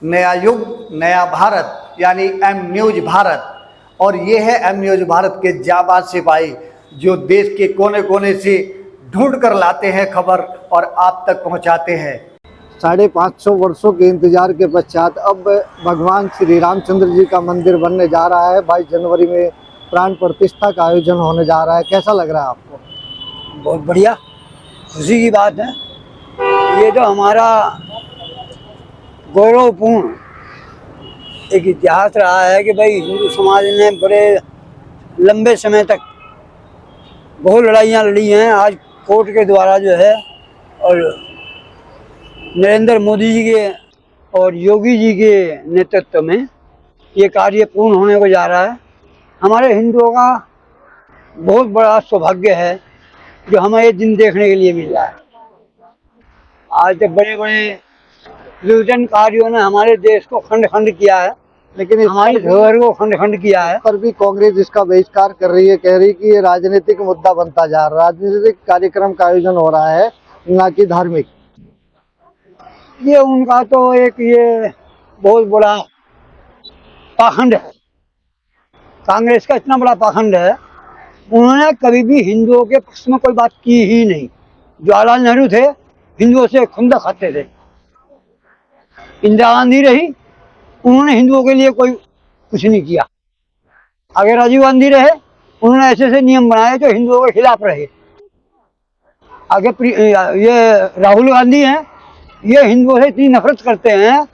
नया युग नया भारत यानी एम न्यूज भारत। और ये है एम न्यूज भारत के जाबाज सिपाही जो देश के कोने कोने से ढूंढ कर लाते हैं खबर और आप तक पहुंचाते हैं। 550 वर्षों के इंतजार के पश्चात अब भगवान श्री रामचंद्र जी का मंदिर बनने जा रहा है। 22 जनवरी में प्राण प्रतिष्ठा का आयोजन होने जा रहा है। कैसा लग रहा है आपको? बहुत बढ़िया, खुशी की बात है। ये तो हमारा गौरवपूर्ण एक इतिहास रहा है कि भाई हिंदू समाज ने बड़े लंबे समय तक बहुत लड़ाइयाँ लड़ी हैं। आज कोर्ट के द्वारा जो है और नरेंद्र मोदी जी के और योगी जी के नेतृत्व में ये कार्य पूर्ण होने को जा रहा है। हमारे हिंदुओं का बहुत बड़ा सौभाग्य है जो हमें ये दिन देखने के लिए मिल रहा है। आज तक बड़े बड़े विभाजनकारियों ने हमारे देश को खंड खंड किया है, लेकिन हमारे धरोहर को खंड खंड किया है। पर भी कांग्रेस इसका बहिष्कार कर रही है, कह रही कि ये राजनीतिक मुद्दा बनता जा रहा है, राजनीतिक कार्यक्रम का आयोजन हो रहा है, ना कि धार्मिक। ये उनका तो एक ये बहुत बड़ा पाखंड है। कांग्रेस का इतना बड़ा पाखंड है, उन्होंने कभी भी हिंदुओं के पक्ष में कोई बात की ही नहीं। जवाहरलाल नेहरू थे, हिंदुओं से खुंदा खाते थे। इंदिरा गांधी रही, उन्होंने हिंदुओं के लिए कोई कुछ नहीं किया। आगे राजीव गांधी रहे, उन्होंने ऐसे ऐसे नियम बनाए जो हिंदुओं के खिलाफ रहे। आगे ये राहुल गांधी हैं, ये हिंदुओं से इतनी नफरत करते हैं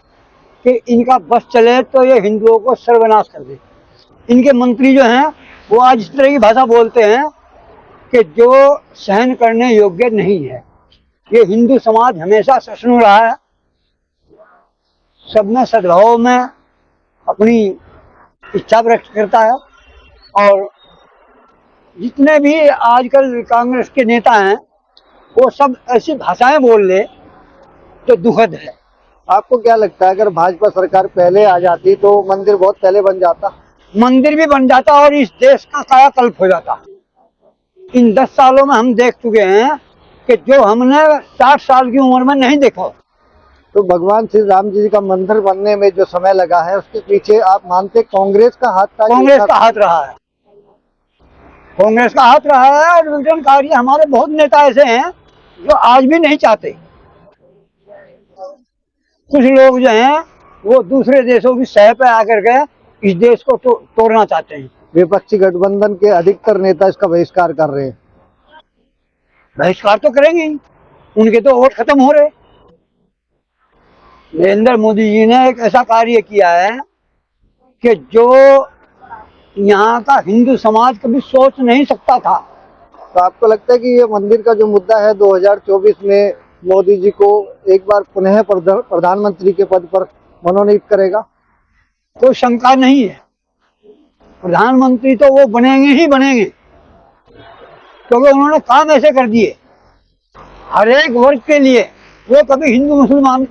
कि इनका बस चले तो ये हिंदुओं को सर्वनाश कर दे। इनके मंत्री जो हैं वो आज इस तरह की भाषा बोलते हैं कि जो सहन करने योग्य नहीं है। ये हिंदू समाज हमेशा सहिष्णु रहा है, सब में सद्भाव में अपनी इच्छा व्यक्त करता है। और जितने भी आजकल कांग्रेस के नेता हैं वो सब ऐसी भाषाएं बोल ले तो दुखद है। आपको क्या लगता है अगर भाजपा सरकार पहले आ जाती तो मंदिर बहुत पहले बन जाता? मंदिर भी बन जाता और इस देश का कायाकल्प हो जाता। इन 10 सालों में हम देख चुके हैं कि जो हमने 60 साल की उम्र में नहीं देखा। तो भगवान श्री राम जी का मंदिर बनने में जो समय लगा है उसके पीछे आप मानते कांग्रेस का हाथ था? कांग्रेस का हाथ रहा है, कांग्रेस का हाथ रहा है। और विघटनकारी हमारे बहुत नेता ऐसे हैं जो आज भी नहीं चाहते। कुछ लोग जो हैं वो दूसरे देशों की सह पे आकर के इस देश को तोड़ना चाहते हैं। विपक्षी गठबंधन के अधिकतर नेता इसका बहिष्कार कर रहे हैं। बहिष्कार तो करेंगे ही, उनके तो वोट खत्म हो रहे। नरेंद्र मोदी जी ने एक ऐसा कार्य किया है कि जो यहाँ का हिंदू समाज कभी सोच नहीं सकता था। तो आपको लगता है कि ये मंदिर का जो मुद्दा है 2024 में मोदी जी को एक बार पुनः प्रधानमंत्री के पद पर मनोनीत करेगा? कोई शंका नहीं है। प्रधानमंत्री तो वो बनेंगे ही बनेंगे, क्योंकि उन्होंने काम ऐसे कर दिए हर एक वर्ग के लिए। वो कभी हिंदू मुसलमान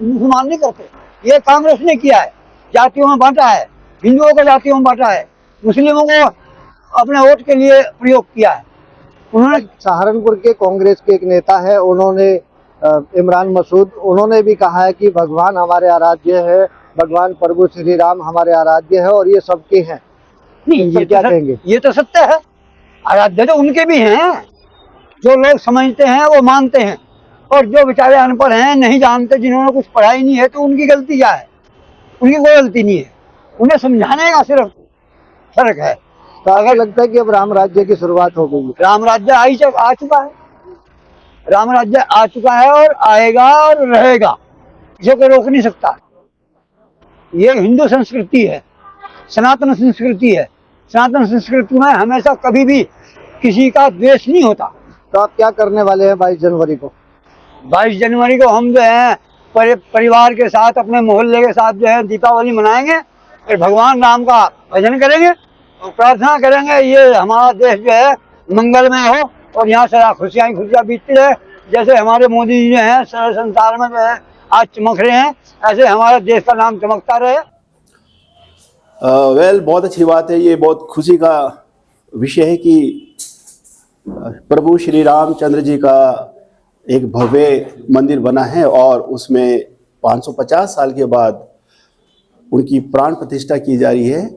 नहीं करते। ये कांग्रेस ने किया है, जातियों में बांटा है, हिंदुओं को जातियों में बांटा है, मुस्लिमों को अपने वोट के लिए प्रयोग किया है। उन्होंने सहारनपुर के कांग्रेस के एक नेता है, उन्होंने इमरान मसूद, उन्होंने भी कहा है कि भगवान हमारे आराध्य है, भगवान प्रभु श्री राम हमारे आराध्य है और ये सबके हैं। नहीं, ये क्या कहेंगे? ये तो सत्य है, आराध्य तो उनके भी हैं। जो लोग समझते हैं वो मानते हैं, और जो बेचारे अनपढ़ हैं, नहीं जानते, जिन्होंने कुछ पढ़ाई नहीं है, तो उनकी गलती क्या है? उनकी कोई गलती नहीं है, उन्हें समझाने का सिर्फ फर्क है। तो अगर लगता है कि अब राम राज्य की शुरुआत हो गई? राम राज्य आ चुका है, राम राज्य आ चुका है और आएगा और रहेगा, इसे कोई रोक नहीं सकता। ये हिंदू संस्कृति है, सनातन संस्कृति है। सनातन संस्कृति में हमेशा कभी भी किसी का द्वेष नहीं होता। तो आप क्या करने वाले हैं 22 जनवरी को? 22 जनवरी को हम जो है परिवार के साथ, अपने मोहल्ले के साथ जो है दीपावली मनाएंगे, फिर भगवान राम का भजन करेंगे और प्रार्थना करेंगे ये हमारा देश जो है मंगलमय हो और यहाँ सदा खुशियाँ खुशियाँ बीतती रहे। जैसे हमारे मोदी जी जो है सारे संसार में जो है आज चमक रहे हैं, ऐसे हमारे देश का नाम चमकता रहे। बहुत अच्छी बात है। ये बहुत खुशी का विषय है कि प्रभु श्री रामचंद्र जी का एक भव्य मंदिर बना है और उसमें 550 साल के बाद उनकी प्राण प्रतिष्ठा की जा रही है,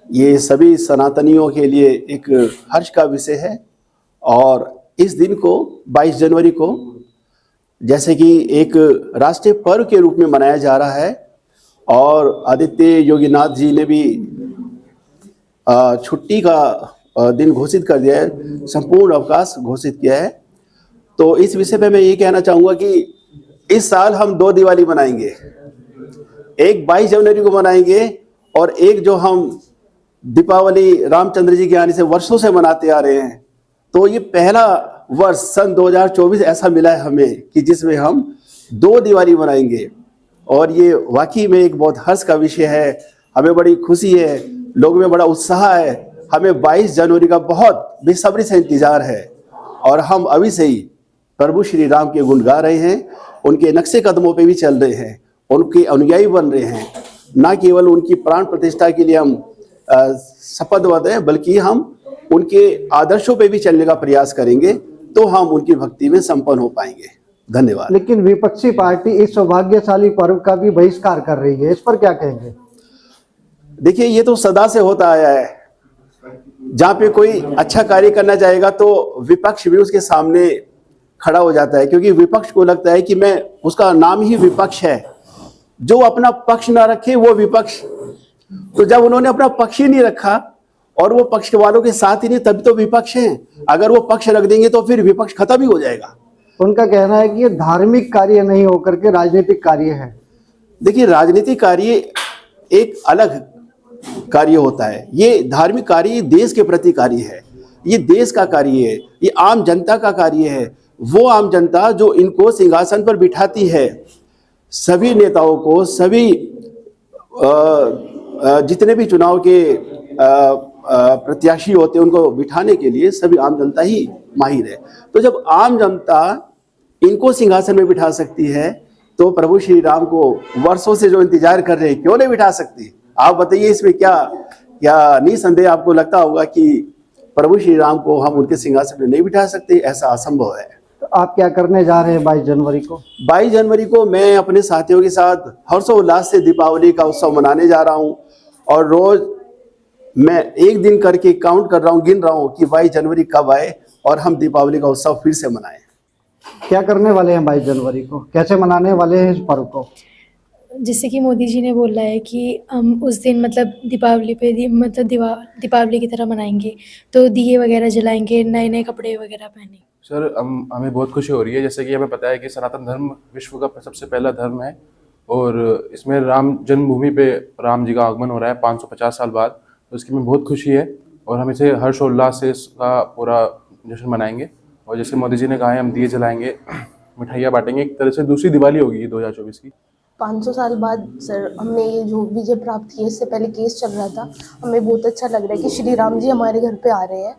ये सभी सनातनियों के लिए एक हर्ष का विषय है। और इस दिन को 22 जनवरी को जैसे कि एक राष्ट्रीय पर्व के रूप में मनाया जा रहा है, और आदित्य योगीनाथ जी ने भी छुट्टी का दिन घोषित कर दिया है, संपूर्ण अवकाश घोषित किया है। तो इस विषय पे मैं ये कहना चाहूँगा कि इस साल हम 2 दिवाली मनाएंगे, एक 22 जनवरी को मनाएंगे और एक जो हम दीपावली रामचंद्र जी के आने से वर्षों से मनाते आ रहे हैं। तो ये पहला वर्ष सन 2024 ऐसा मिला है हमें कि जिसमें हम 2 दिवाली मनाएंगे, और ये वाकई में एक बहुत हर्ष का विषय है। हमें बड़ी खुशी है, लोगों में बड़ा उत्साह है। हमें 22 जनवरी का बहुत बेसब्री से इंतजार है, और हम अभी से ही प्रभु श्री राम के गुण गा रहे हैं, उनके नक्शे कदमों पे भी चल रहे हैं, उनके अनुयायी बन रहे हैं। ना केवल उनकी प्राण प्रतिष्ठा के लिए हम शपथबद्ध हैं, बल्कि हम उनके आदर्शों पे भी चलने का प्रयास करेंगे, तो हम उनकी भक्ति में संपन्न हो पाएंगे। धन्यवाद। लेकिन विपक्षी पार्टी इस सौभाग्यशाली पर्व का भी बहिष्कार कर रही है, इस पर क्या कहेंगे? देखिए, ये तो सदा से होता आया है। जहाँ पे कोई अच्छा कार्य करना चाहेगा तो विपक्ष भी उसके सामने खड़ा हो जाता है, क्योंकि विपक्ष को लगता है कि मैं, उसका नाम ही विपक्ष है, जो अपना पक्ष ना रखे वो विपक्ष। तो जब उन्होंने अपना पक्ष ही नहीं रखा और वो पक्ष वालों के साथ ही नहीं, तभी तो विपक्ष हैं। अगर वो पक्ष रख देंगे तो फिर विपक्ष खत्म ही हो जाएगा। उनका कहना है कि ये धार्मिक कार्य नहीं होकर के राजनीतिक कार्य है। देखिए, राजनीतिक कार्य एक अलग कार्य होता है, ये धार्मिक कार्य देश के प्रति कार्य है, ये देश का कार्य है, ये आम जनता का कार्य है। वो आम जनता जो इनको सिंहासन पर बिठाती है, सभी नेताओं को, सभी जितने भी चुनाव के प्रत्याशी होते हैं उनको बिठाने के लिए सभी आम जनता ही माहिर है। तो जब आम जनता इनको सिंहासन में बिठा सकती है, तो प्रभु श्री राम को वर्षों से जो इंतजार कर रहे हैं, क्यों नहीं बिठा सकती? आप बताइए, इसमें क्या निसंदेह आपको लगता होगा कि प्रभु श्री राम को हम उनके सिंहासन में नहीं बिठा सकते? ऐसा असंभव है। तो आप क्या करने जा रहे हैं 22 जनवरी को? 22 जनवरी को मैं अपने साथियों के साथ हर्षोल्लास से दीपावली का उत्सव मनाने जा रहा हूँ, और रोज मैं एक दिन करके काउंट कर रहा हूँ, गिन रहा हूँ कि 22 जनवरी कब आए और हम दीपावली का उत्सव फिर से मनाएं। क्या करने वाले हैं 22 जनवरी को? कैसे मनाने वाले हैं इस पर्व को? जैसे कि मोदी जी ने बोला है कि हम उस दिन मतलब दीपावली पे दीपावली की तरह मनाएंगे, तो दिए वगैरह जलाएंगे, नए नए कपड़े वगैरह पहनेंगे। सर, हमें बहुत खुशी हो रही है। जैसे कि हमें पता है कि सनातन धर्म विश्व का सबसे पहला धर्म है, और इसमें राम जन्मभूमि पे राम जी का आगमन हो रहा है 550 साल बाद। तो इसकी हमें बहुत खुशी है, और हम इसे हर्षोल्लास से इसका पूरा जश्न मनाएंगे। और जैसे मोदी जी ने कहा है, हम दिए जलाएंगे, मिठाइयाँ बांटेंगे, एक तरह से दूसरी दिवाली होगी ये 2024 की। 500 साल बाद सर हमने ये जो विजय प्राप्त की है, इससे पहले केस चल रहा था, हमें बहुत अच्छा लग रहा है कि श्री राम जी हमारे घर पे आ रहे हैं,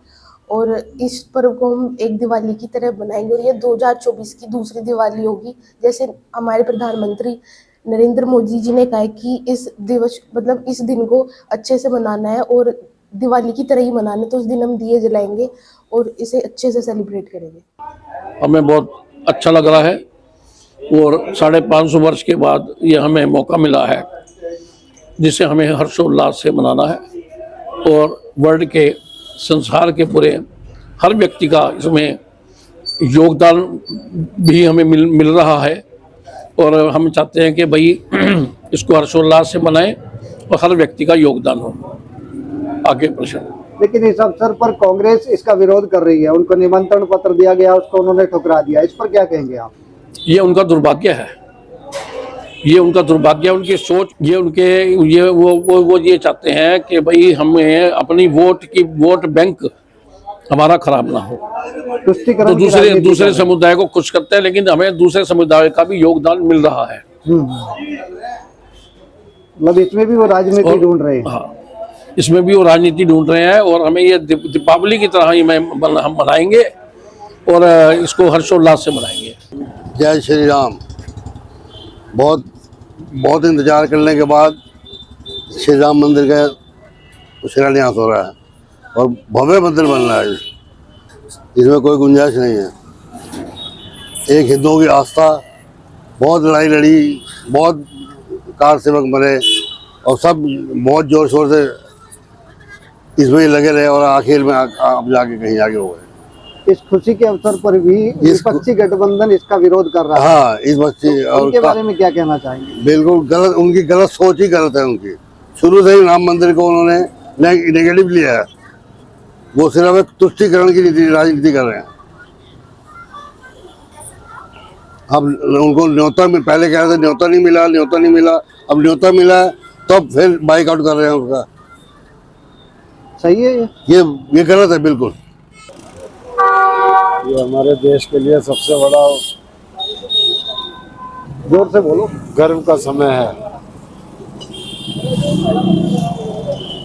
और इस पर्व को हम एक दिवाली की तरह बनाएंगे। और ये 2024 की दूसरी दिवाली होगी। जैसे हमारे प्रधानमंत्री नरेंद्र मोदी जी ने कहा है कि इस दिवस मतलब इस दिन को अच्छे से मनाना है और दिवाली की तरह ही मनाना है, तो उस दिन हम दिए जलाएंगे और इसे अच्छे से सेलिब्रेट करेंगे। हमें बहुत अच्छा लग रहा है, और 550 वर्ष के बाद ये हमें मौका मिला है जिसे हमें हर्षोल्लास से मनाना है, और वर्ल्ड के, संसार के पूरे हर व्यक्ति का इसमें योगदान भी हमें मिल रहा है। और हम चाहते हैं कि भाई इसको हर्षोल्लास से मनाएं और हर व्यक्ति का योगदान हो। आगे प्रश्न। लेकिन इस अवसर पर कांग्रेस इसका विरोध कर रही है, उनको निमंत्रण पत्र दिया गया, उसको उन्होंने ठुकरा दिया, इस पर क्या कहेंगे आप? ये उनका दुर्भाग्य है, ये उनका दुर्भाग्य है, उनकी सोच, ये उनके वो ये चाहते हैं कि भाई हमें अपनी वोट बैंक हमारा खराब ना हो, तो दूसरे समुदाय को खुश करते हैं, लेकिन हमें दूसरे समुदाय का भी योगदान मिल रहा है। मतलब इसमें भी वो राजनीति ढूंढ रहे हैं। हाँ, इसमें भी वो राजनीति ढूंढ रहे हैं, और हमें ये दीपावली की तरह ही हम मनाएंगे और इसको हर्षोल्लास से मनाएंगे। जय श्री राम। बहुत इंतजार करने के बाद श्री राम मंदिर का शिलान्यास हो रहा है, और भव्य मंदिर बन रहा है, इसमें कोई गुंजाइश नहीं है। एक हिंदुओं की आस्था, बहुत लड़ाई लड़ी, बहुत कार सेवक मरे, और सब बहुत जोर शोर से इसमें ही लगे रहे और आखिर में अब जाके कहीं आगे हो गए। इस खुशी के अवसर पर भी विपक्षी गठबंधन इसका विरोध कर रहा है। हाँ, इस बच्चे और उनके बारे में क्या कहना चाहेंगे? बिल्कुल गलत, उनकी गलत सोच ही गलत है उनकी। शुरू से ही राम मंदिर को उन्होंने नेगेटिव लिया है। वो सिर्फ एक तुष्टीकरण की राजनीति कर रहे हैं। अब उनको न्योता में पहले कह रहे थे न्योता नहीं मिला, न्योता नहीं मिला, अब न्योता मिला है तो फिर बाइकआउट कर रहे हैं उसका। सही है ये गलत है बिल्कुल। ये हमारे देश के लिए सबसे बड़ा, जोर से बोलो, गर्व का समय है।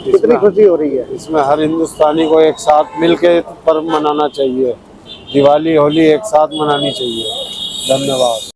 कितनी खुशी हो रही है? इसमें हर हिंदुस्तानी को एक साथ मिलके पर्व मनाना चाहिए। दिवाली होली एक साथ मनानी चाहिए। धन्यवाद।